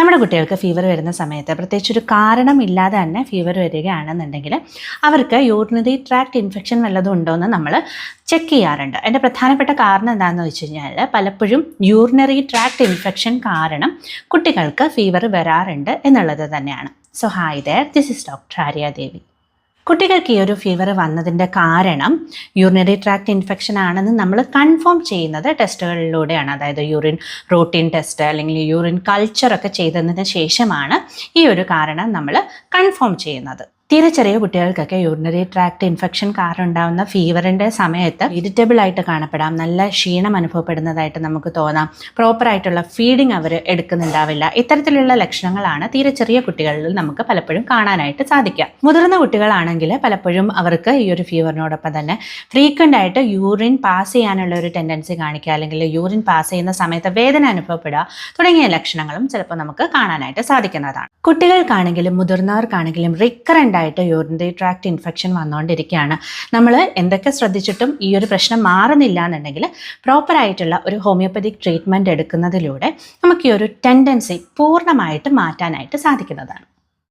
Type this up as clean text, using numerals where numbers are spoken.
നമ്മുടെ കുട്ടികൾക്ക് ഫീവർ വരുന്ന സമയത്ത് പ്രത്യേകിച്ചൊരു കാരണമില്ലാതെ തന്നെ ഫീവർ വരികയാണെന്നുണ്ടെങ്കിൽ അവർക്ക് യൂറിനറി ട്രാക്ട് ഇൻഫെക്ഷൻ വല്ലതും ഉണ്ടോ എന്ന് നമ്മൾ ചെക്ക് ചെയ്യാറുണ്ട്. അതിൻ്റെ പ്രധാനപ്പെട്ട കാരണം എന്താണെന്ന് വെച്ച് കഴിഞ്ഞാൽ പലപ്പോഴും യൂറിനറി ട്രാക്ട് ഇൻഫെക്ഷൻ കാരണം കുട്ടികൾക്ക് ഫീവർ വരാറുണ്ട് എന്നുള്ളത് തന്നെയാണ്. So hi there, this is doctor Arya Devi. കുട്ടികൾക്ക് ഈ ഒരു ഫീവർ വന്നതിൻ്റെ കാരണം യൂറിനറി ട്രാക്ട് ഇൻഫെക്ഷൻ ആണെന്ന് നമ്മൾ കൺഫേം ചെയ്യുന്നത് ടെസ്റ്റുകളിലൂടെയാണ്. അതായത് യൂറിൻ റൂട്ടീൻ ടെസ്റ്റ് അല്ലെങ്കിൽ യൂറിൻ കൾച്ചറൊക്കെ ചെയ്തതിന് ശേഷമാണ് ഈ ഒരു കാരണം നമ്മൾ കൺഫേം ചെയ്യുന്നത്. തീരെ ചെറിയ കുട്ടികൾക്കൊക്കെ യൂറിനറി ട്രാക്ട് ഇൻഫെക്ഷൻ കാരണം ഉണ്ടാകുന്ന ഫീവറിൻ്റെ സമയത്ത് ഇറിറ്റബിൾ ആയിട്ട് കാണപ്പെടാം, നല്ല ക്ഷീണം അനുഭവപ്പെടുന്നതായിട്ട് നമുക്ക് തോന്നാം, പ്രോപ്പറായിട്ടുള്ള ഫീഡിങ് അവർ എടുക്കുന്നുണ്ടാവില്ല. ഇത്തരത്തിലുള്ള ലക്ഷണങ്ങളാണ് തീരെ ചെറിയ കുട്ടികളിൽ നമുക്ക് പലപ്പോഴും കാണാനായിട്ട് സാധിക്കുക. മുതിർന്ന കുട്ടികളാണെങ്കിൽ പലപ്പോഴും അവർക്ക് ഈ ഒരു ഫീവറിനോടൊപ്പം തന്നെ ഫ്രീക്വൻ്റ് ആയിട്ട് യൂറിൻ പാസ് ചെയ്യാനുള്ള ഒരു ടെൻഡൻസി കാണിക്കുക, അല്ലെങ്കിൽ യൂറിൻ പാസ് ചെയ്യുന്ന സമയത്ത് വേദന അനുഭവപ്പെടുക തുടങ്ങിയ ലക്ഷണങ്ങളും ചിലപ്പോൾ നമുക്ക് കാണാനായിട്ട് സാധിക്കുന്നതാണ്. കുട്ടികൾക്കാണെങ്കിലും മുതിർന്നവർക്കാണെങ്കിലും റിക്കറൻ്റ് ആയിട്ട് യൂറിനറി ട്രാക്ട് ഇൻഫെക്ഷൻ വന്നുകൊണ്ടിരിക്കുകയാണ്. നമ്മൾ എന്തൊക്കെ ശ്രദ്ധിച്ചിട്ടും ഈ ഒരു പ്രശ്നം മാറുന്നില്ല എന്നുണ്ടെങ്കിൽ പ്രോപ്പറായിട്ടുള്ള ഒരു ഹോമിയോപ്പതിക് ട്രീറ്റ്മെൻറ്റ് എടുക്കുന്നതിലൂടെ നമുക്ക് ഈ ഒരു ടെൻഡൻസി പൂർണ്ണമായിട്ട് മാറ്റാനായിട്ട് സാധിക്കുന്നതാണ്.